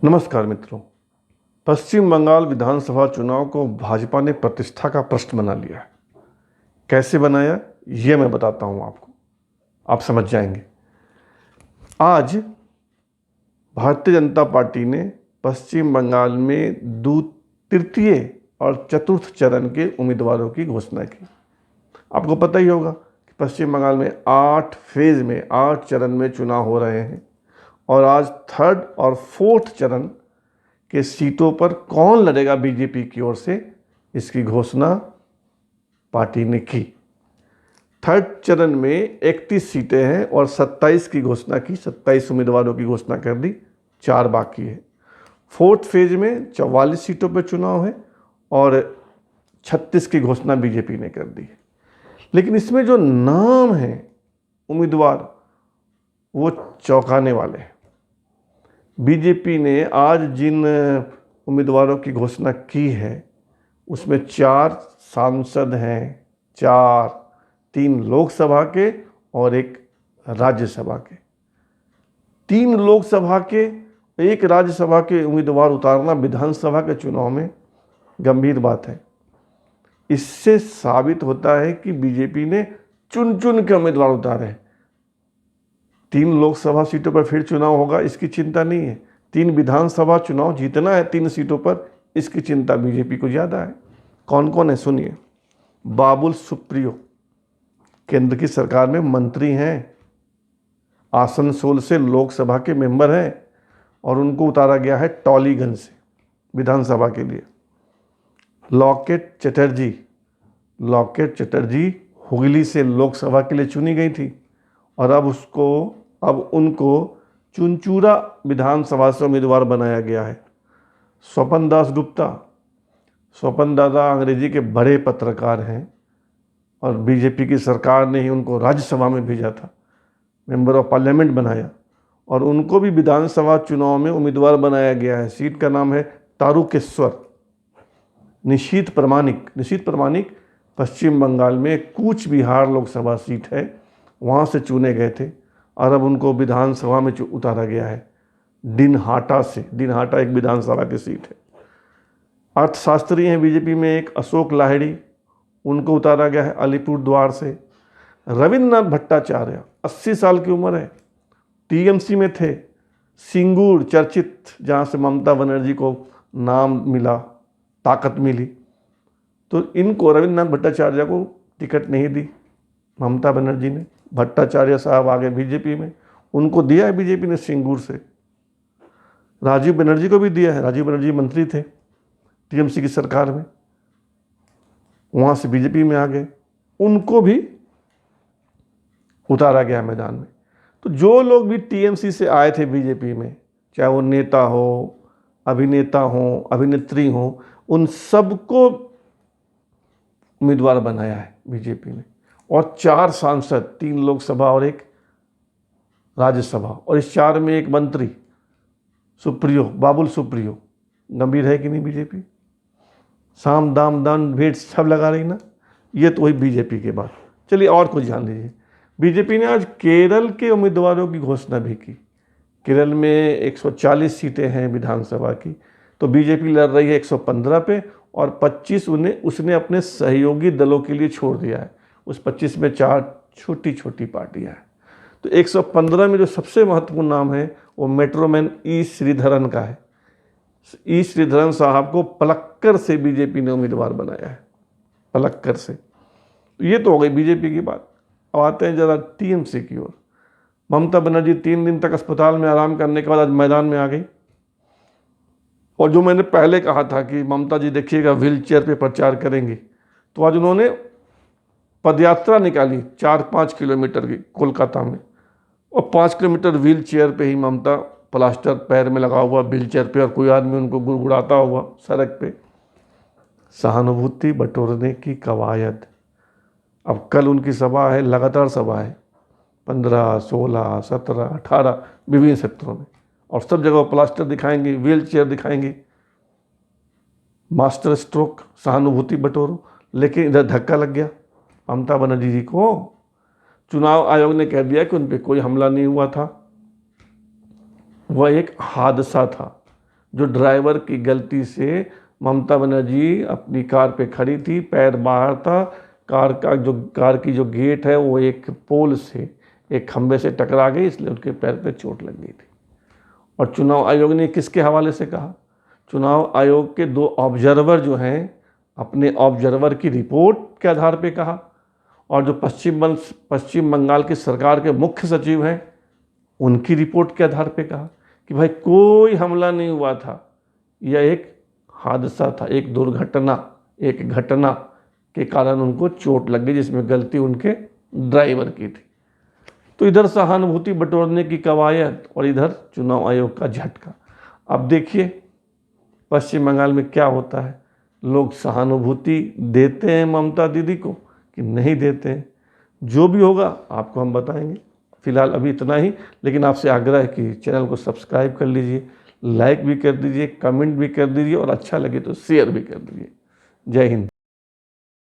नमस्कार मित्रों। पश्चिम बंगाल विधानसभा चुनाव को भाजपा ने प्रतिष्ठा का प्रश्न बना लिया है। कैसे बनाया ये मैं बताता हूं आपको, आप समझ जाएंगे। आज भारतीय जनता पार्टी ने पश्चिम बंगाल में तृतीय और चतुर्थ चरण के उम्मीदवारों की घोषणा की। आपको पता ही होगा कि पश्चिम बंगाल में 8 फेज में 8 चरण में चुनाव हो रहे हैं और आज थर्ड और फोर्थ चरण के सीटों पर कौन लड़ेगा बीजेपी की ओर से, इसकी घोषणा पार्टी ने की। थर्ड चरण में 31 सीटें हैं और 27 की घोषणा की, 27 उम्मीदवारों की घोषणा कर दी, 4 बाकी है। फोर्थ फेज में 44 सीटों पर चुनाव है और 36 की घोषणा बीजेपी ने कर दी है। लेकिन इसमें जो नाम है उम्मीदवार वो चौंकाने वाले हैं। बीजेपी ने आज जिन उम्मीदवारों की घोषणा की है उसमें 4 सांसद हैं, 3 लोकसभा के और 1 राज्यसभा के। 3 लोकसभा के 1 राज्यसभा के उम्मीदवार उतारना विधानसभा के चुनाव में गंभीर बात है। इससे साबित होता है कि बीजेपी ने चुन चुन के उम्मीदवार उतारे हैं। 3 लोकसभा सीटों पर फिर चुनाव होगा, इसकी चिंता नहीं है। 3 विधानसभा चुनाव जीतना है 3 सीटों पर, इसकी चिंता बीजेपी को ज़्यादा है। कौन कौन है सुनिए। बाबुल सुप्रियो केंद्र की सरकार में मंत्री हैं, आसनसोल से लोकसभा के मेंबर हैं और उनको उतारा गया है टॉलीगंज से विधानसभा के लिए। लॉकेट चटर्जी हुगली से लोकसभा के लिए चुनी गई थी और अब उनको चुनचुरा विधानसभा से उम्मीदवार बनाया गया है। स्वपन दादा अंग्रेजी के बड़े पत्रकार हैं और बीजेपी की सरकार ने ही उनको राज्यसभा में भेजा था, मेंबर ऑफ पार्लियामेंट बनाया और उनको भी विधानसभा चुनाव में उम्मीदवार बनाया गया है। सीट का नाम है तारुकेश्वर। निशीथ प्रमाणिक पश्चिम बंगाल में कूच बिहार लोकसभा सीट है, वहाँ से चुने गए थे और अब उनको विधानसभा में उतारा गया है दिनहाटा से। दिनहाटा एक विधानसभा की सीट है। अर्थशास्त्री हैं बीजेपी में एक अशोक लाहिड़ी, उनको उतारा गया है अलीपुरद्वार से। रविन्द्रनाथ भट्टाचार्य 80 साल की उम्र है, टीएमसी में थे। सिंगूर चर्चित, जहाँ से ममता बनर्जी को नाम मिला, ताकत मिली, तो इनको रविन्द्रनाथ भट्टाचार्य को टिकट नहीं दी ममता बनर्जी ने। भट्टाचार्य साहब आगे बीजेपी में, उनको दिया है बीजेपी ने सिंगूर से। राजीव बनर्जी को भी दिया है, राजीव बनर्जी मंत्री थे टीएमसी की सरकार में, वहाँ से बीजेपी में आ गए, उनको भी उतारा गया मैदान में। तो जो लोग भी टीएमसी से आए थे बीजेपी में, चाहे वो नेता हो, अभिनेता हो, अभिनेत्री हो, उन सबको उम्मीदवार बनाया है बीजेपी ने। और 4 सांसद, 3 लोकसभा और 1 राज्यसभा, और इस 4 में 1 मंत्री बाबुल सुप्रियो। गंभीर है कि नहीं बीजेपी? साम दाम दंड भेंट सब लगा रही ना। ये तो वही बीजेपी के बात। चलिए और कुछ जान लीजिए। बीजेपी ने आज केरल के उम्मीदवारों की घोषणा भी की। केरल में 140 सीटें हैं विधानसभा की, तो बीजेपी लड़ रही है 115 पे और 25 उसने अपने सहयोगी दलों के लिए छोड़ दिया है। उस 25 में 4 छोटी छोटी पार्टियां हैं। तो 115 में जो सबसे महत्वपूर्ण नाम है वो मेट्रोमैन ई श्रीधरन का है। ई श्रीधरन साहब को पलक्कर से बीजेपी ने उम्मीदवार बनाया है, पलक्कर से। तो ये तो हो गई बीजेपी की बात। अब आते हैं जरा टीएमसी की ओर। ममता बनर्जी 3 दिन तक अस्पताल में आराम करने के बाद आज मैदान में आ गई। और जो मैंने पहले कहा था कि ममता जी देखिएगा व्हील चेयर पर प्रचार करेंगी, तो आज उन्होंने पदयात्रा निकाली 4-5 किलोमीटर की कोलकाता में, और 5 किलोमीटर व्हील चेयर पे ही ममता, प्लास्टर पैर में लगा हुआ व्हील चेयर पे, और कोई आदमी उनको गुड़गुड़ाता हुआ सड़क पे। सहानुभूति बटोरने की कवायद। अब कल उनकी सभा है, लगातार सभा है, 15, 16, 17, 18 विभिन्न क्षेत्रों में, और सब जगह प्लास्टर दिखाएंगे, व्हील चेयर दिखाएंगे, मास्टर स्ट्रोक, सहानुभूति बटोरो। लेकिन इधर धक्का लग गया ममता बनर्जी जी को। चुनाव आयोग ने कह दिया कि उन पर कोई हमला नहीं हुआ था, वह एक हादसा था। जो ड्राइवर की गलती से ममता बनर्जी अपनी कार पे खड़ी थी, पैर बाहर था, कार की जो गेट है वो एक पोल से, एक खंबे से टकरा गई, इसलिए उनके पैर पे चोट लग गई थी। और चुनाव आयोग ने किसके हवाले से कहा? चुनाव आयोग के 2 ऑब्जर्वर जो हैं, अपने ऑब्जर्वर की रिपोर्ट के आधार पे कहा। और जो पश्चिम बंगाल की सरकार के मुख्य सचिव हैं, उनकी रिपोर्ट के आधार पे कहा कि भाई कोई हमला नहीं हुआ था, यह एक हादसा था, एक दुर्घटना, एक घटना के कारण उनको चोट लग गई, जिसमें गलती उनके ड्राइवर की थी। तो इधर सहानुभूति बटोरने की कवायद और इधर चुनाव आयोग का झटका। अब देखिए पश्चिम बंगाल में क्या होता है, लोग सहानुभूति देते हैं ममता दीदी को कि नहीं देते हैं। जो भी होगा आपको हम बताएंगे। फिलहाल अभी इतना ही, लेकिन आपसे आग्रह है कि चैनल को सब्सक्राइब कर लीजिए, लाइक भी कर दीजिए, कमेंट भी कर दीजिए और अच्छा लगे तो शेयर भी कर दीजिए। जय हिंद।